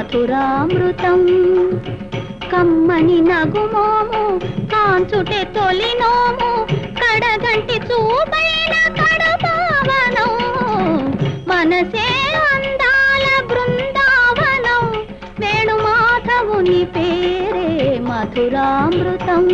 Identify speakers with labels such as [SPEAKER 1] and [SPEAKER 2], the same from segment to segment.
[SPEAKER 1] మధురామృతం. కమ్మని నగుమోము కాంచుటే తొలినోము కడగంటి చూపైన కడపావనం. మనసే అందాల బృందావనం వేణుమాధవుని పేరే మధురామృతం.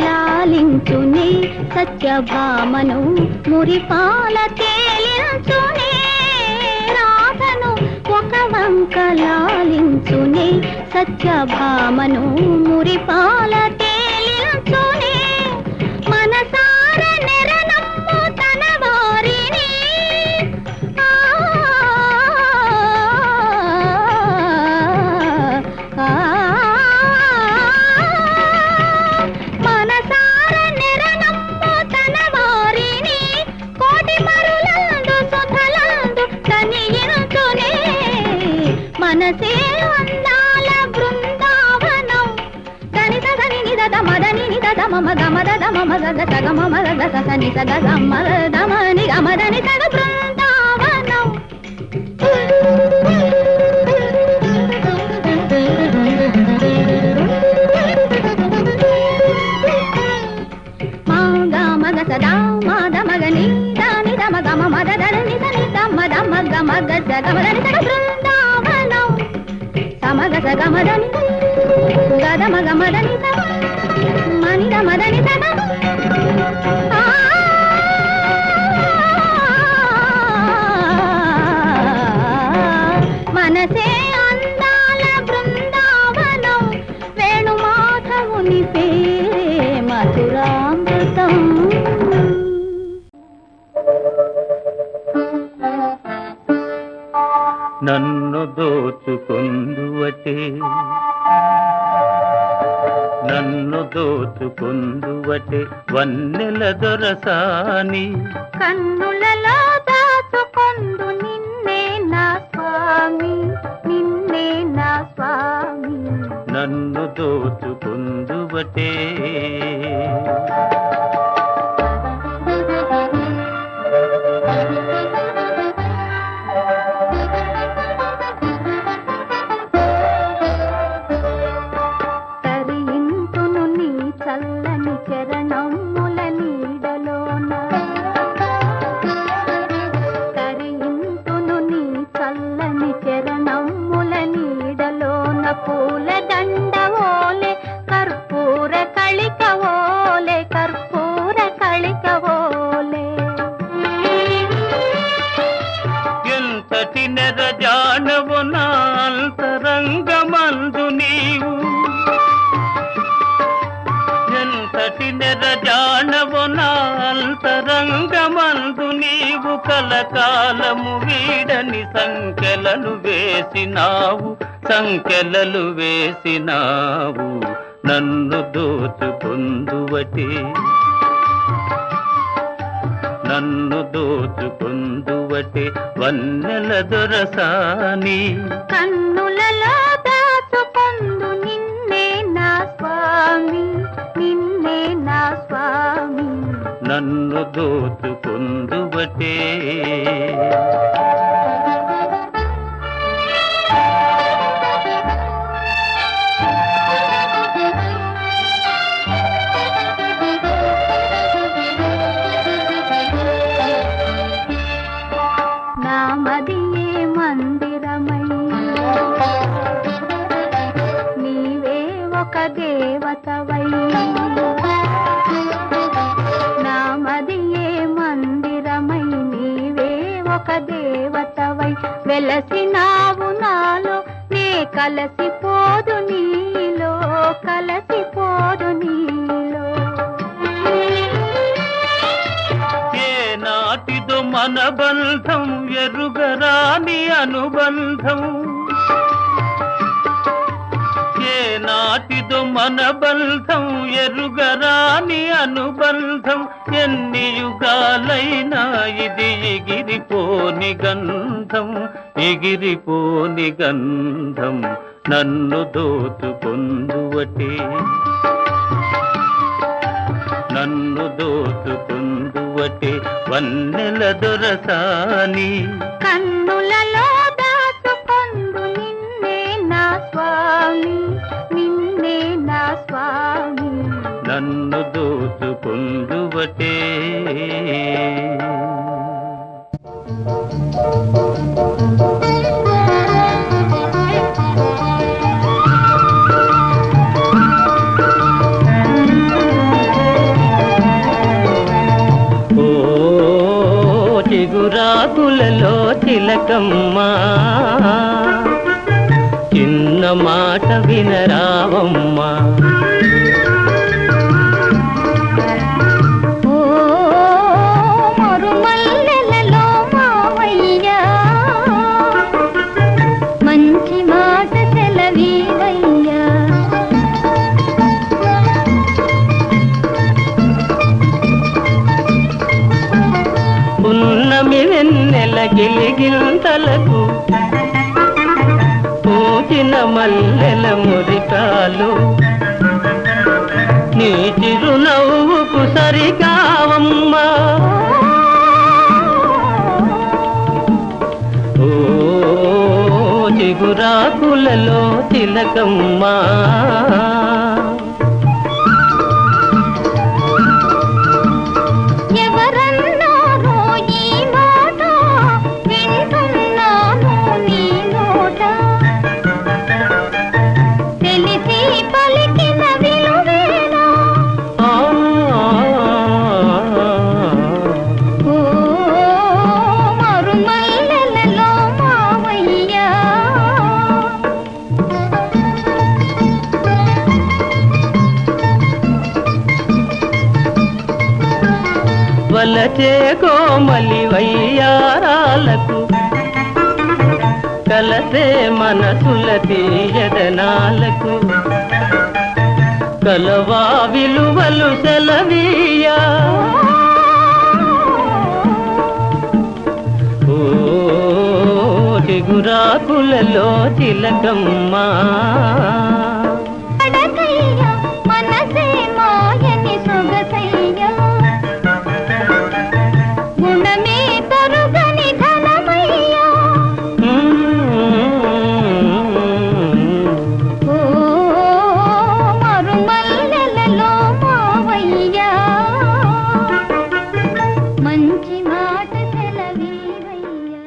[SPEAKER 1] లాలించునే సత్యభామను మురిపాల తేలించునే. రాధను ఒక వంక లాలించునే సత్యభామను మురిపాల తేలించునే. మనసార నెరనమ్ము తన వారిని మనసే అందాల బృందావనం. గణిత గని నిద మదని నిద మమ గమద మమ గగ సగ మమ గగ సని సగ గమ దమని గమదని సగ బృందావనం. మా గమ గ సదా మా దమ గని దాని దమ గమ మద దని దని దమ దమ గమ గ సగ మదని సగ బృందావనం. సమగ గమదని గదమ గమదని మని గమదని మనసే అందాల బృందావనం వేణుమాధవుని పేరే మధురామృతం.
[SPEAKER 2] నన్ను దోచుకొందువటే నన్ను దోచుకొందువటే వన్నెల దొరసాని.
[SPEAKER 1] కన్నులలో దాచుకొందు నిన్నే నా స్వామి నిన్నే నా స్వామి.
[SPEAKER 2] నన్ను దోచుకొందువటే నెరజానవు నాంతరంగమందు నీవు. ఎంతటి నెరజానవు నాంతరంగమందు నీవు. కలకాలము వీడని సంఖ్యలను వేసినావు సంఖ్యలలు వేసినావు. నన్ను దోచుకొందువటే నన్ను దోచుకొందువటే వన్నెల దొరసాని.
[SPEAKER 1] కన్నులలో దాచుకొందు నిన్నే నా స్వామి నిన్నే నా స్వామి.
[SPEAKER 2] నన్ను దోచుకొందువటే
[SPEAKER 1] దేవతవై నా మదియే మందిరమై నీవే ఒక దేవతవై వెలసినావు నాలో నే కలసిపోదు నీలో కలసిపోదు నీలో.
[SPEAKER 2] ఏ నాటిదో మన బంధం ఎరుగరాని అనుబంధం. ఏ నాటి ఏనాటిదో మన బంధం ఎరుగరాని అనుబంధం ఎన్ని యుగాలైనా ఇది ఎగిరిపోని గంధం ఎగిరిపోని గంధం నన్ను దోచుకొందువటే నన్ను దోచుకొందువటే వన్నెల దొరసాని
[SPEAKER 1] కన్నులలో దాచుకొందు నిన్నే నా స్వామి నిన్నే నా స్వామి
[SPEAKER 2] నన్ను దోచుకొందువటే చిగురాకులలో తిలకమ్మా చిన్న మాట వినరావమ్మా
[SPEAKER 1] ఓ మరుమల్లెలలో మావయ్యా మంచి మాట సెలవీవయ్యా
[SPEAKER 2] పున్నమి వెన్నెల గిలిగింతలకు పూచిన మల్లెల మురికాలు నీ చిరునవ్వుకు సరికావమ్మా ఓ చిగురాకులలో తిలకమ్మా వలచే కోమలి వయ్యారాలకు కలసే మనసుల తీయదనాలకు కలవా విలువలు సెలవీయా ఓ చిగురాకులలో తిలకమ్మా
[SPEAKER 1] మనసే మాయని సొగసయ్యా గుణమే తరుగని ధనమయ్యా ఓ మరుమల్లెలలో మావయ్యా మంచి మాట సెలవీవయ్యా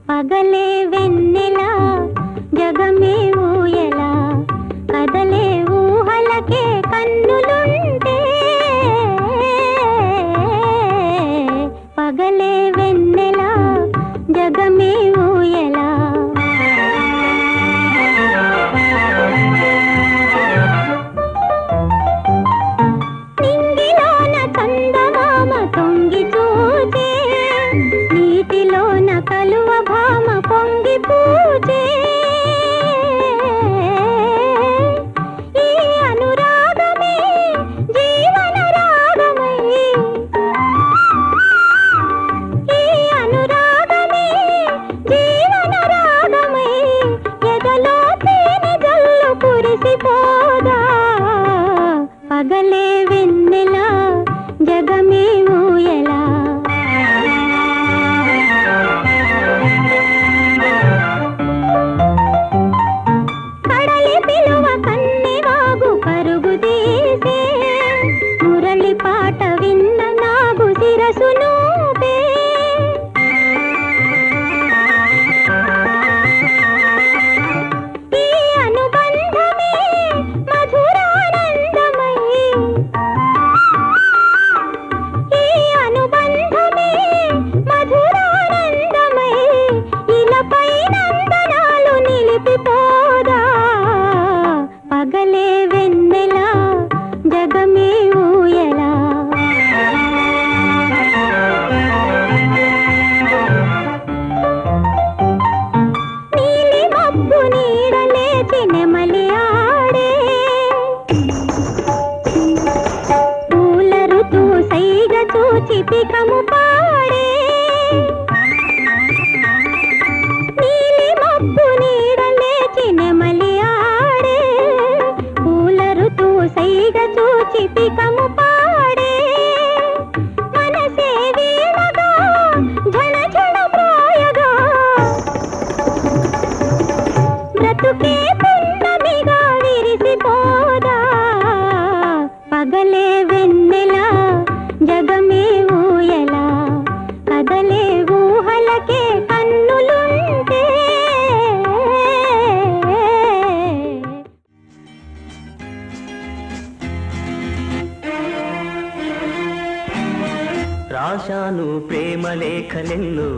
[SPEAKER 1] పగలే వెన్నెలా జగమే ఊయలా కదలే ఊహలకే కన్నులుంటే పగలే వెన్నెలా జగమే ఊయలా నింగిలోన చందమామ తొంగి చూచే నీటిలోన కలువ భామ పొంగి పూజే ఈ అనురాగమే జీవన రాగమై ఈ అనురాగమే జీవన రాగమై ఎదలో తేనె జల్లు కురిసిపోదా పగలే వెన్నెలా జగమే ఊయలా కడలి పిలువ కన్నెవాగు పరుగు తీసే మురళి పాట విన్న నాగు శిరసు నూపే ఈ అనుబంధమే మధురానందమై ఈ అనుబంధమే మధురానందమై ఇలపై నందనాలు నిలిపిపోదా పగలే వెన్నెలా జగమే ఊయలా చిపికము పాడే మనసే వీణగా ఝణ ఝణ ప్రాయగా బ్రతుకే పున్నమిగా విరిసిపోదా పగలే వెన్నెలా జగమే ఊయలా కదలే ఊహలకే కన్నులుంటే
[SPEAKER 2] రాశాను ప్రేమ లేఖలెన్నో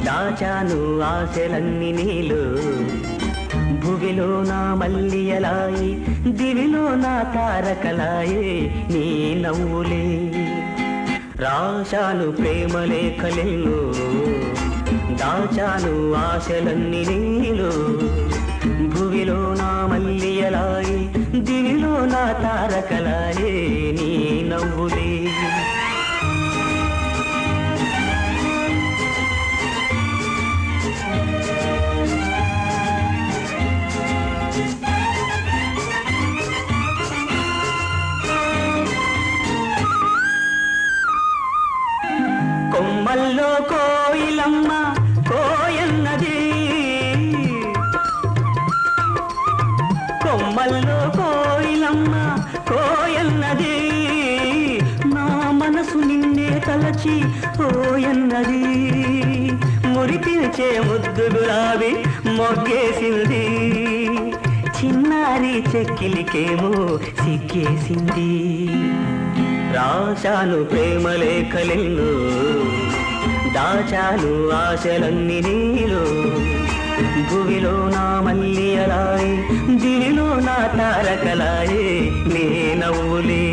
[SPEAKER 2] దాచాను ఆశలన్నీ నీలో భువిలో నా మల్లియలాయి దివిలో నా తారకలాయే నీ నవ్వులే రాశాను ప్రేమ లేఖలెన్నో దాచాను ఆశలన్నీ నీలో భువిలో నా మల్లియలాయి దివిలో నా తారకలాయే నీ నవ్వులే కొమ్మల్లో కోయిలమ్మ కోయన్నది కొమ్మల్లో కోయిలమ్మ కోయన్నది నా మనసు నిన్నే తలచి పోయన్నది మురిపించే ముద్దు గులాబీ మొగ్గేసింది చిన్నారి చెక్కిలికేమో సిగ్గేసింది రాశాను ప్రేమ లేఖలెన్నో దాచాను ఆశలన్నీ నీలో భువిలో నా మల్లియలాయి దివిలో నా తారకలాయే నీ నవ్వులే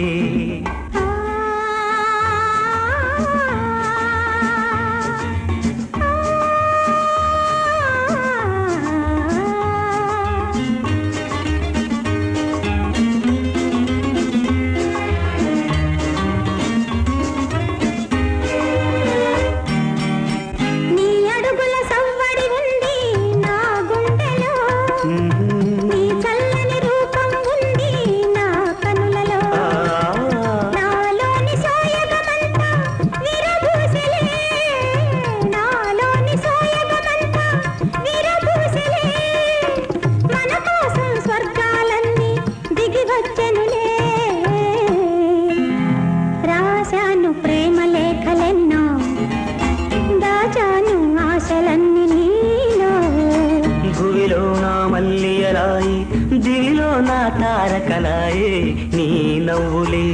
[SPEAKER 2] దివిలో నా తారకలాయే నీ నవ్వులే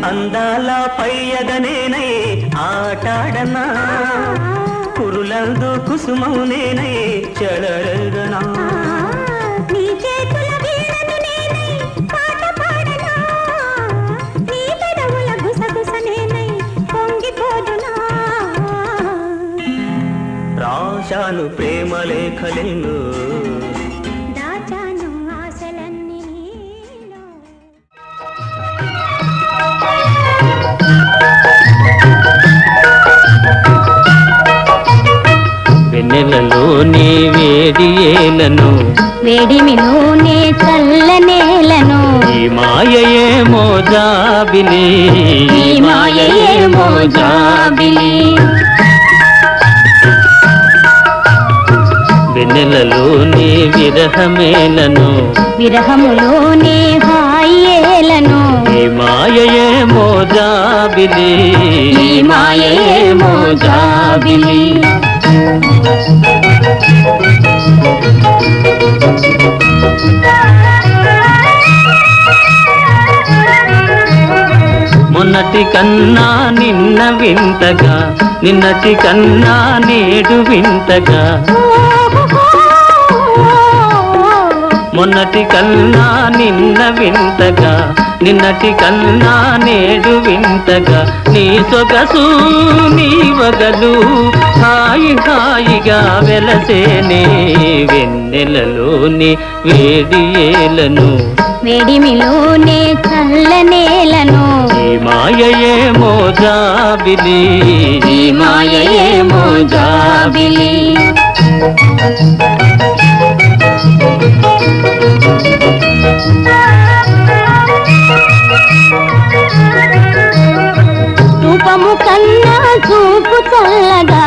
[SPEAKER 2] అందాల పయ్యదనేనై ఆటాడనా కురులందు కుసుమము నేనై చెలరగనా
[SPEAKER 1] నీ చేతుల వీణను నేనై పాట పాడనా నీ పెదవుల గుసగుస నేనై పొంగిపోదునా
[SPEAKER 2] రాశాను ప్రేమ లేఖలెన్నో
[SPEAKER 1] దాచాను ఆశలన్నీ నీలో
[SPEAKER 2] వెన్నెలలోనే వేడి ఏలను
[SPEAKER 1] వేడిమిలోనే చల్లనేలను
[SPEAKER 2] ఈ మాయయేమో జాబిలి
[SPEAKER 1] ఈ మాయయేమో జాబిలి
[SPEAKER 2] వెన్నెలలోనే విరహమేలను
[SPEAKER 1] విరహములోనే హాయేలను
[SPEAKER 2] ఈ మాయయేమో జాబిలి
[SPEAKER 1] ఈ మాయయేమో జాబిలి
[SPEAKER 2] మొన్నటి కన్నా నిన్న వింతగా నిన్నటి కన్నా నేడు వింతగా మొన్నటి కన్నా నిన్న వింతగా నిన్నటి కన్నా నేడు వింతగా నీ సొగసు నీ వగలు హాయి హాయిగా వెలసేనే వెన్నెలలోని వేడి ఏలను
[SPEAKER 1] వేడిమిలోనే చల్లనేలను
[SPEAKER 2] ఈ మాయయేమో జాబిలి
[SPEAKER 1] ఈ మాయయేమో జాబిలి రూపము కన్నా చూపు చల్లగా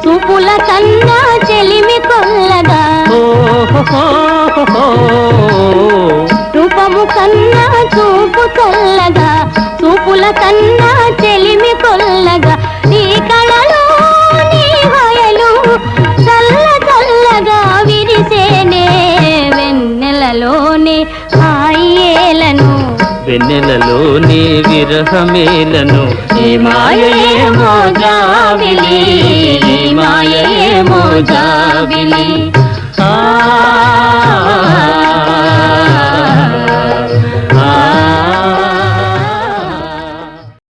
[SPEAKER 1] చూపుల కన్నా చెలిమి కొల్లగా రూపము కన్నా చూపు చల్లగా చూపుల కన్నా చెలిమి కొల్లగా నీ కళలో నీ హయలు చల్ల చల్లగా విరిసేనే వెన్నెలలోనే హాయేలను
[SPEAKER 2] వెన్నెలలోని విరహమేలను ఈ మాయయేమో జాబిలి ఈ మాయయేమో జాబిలి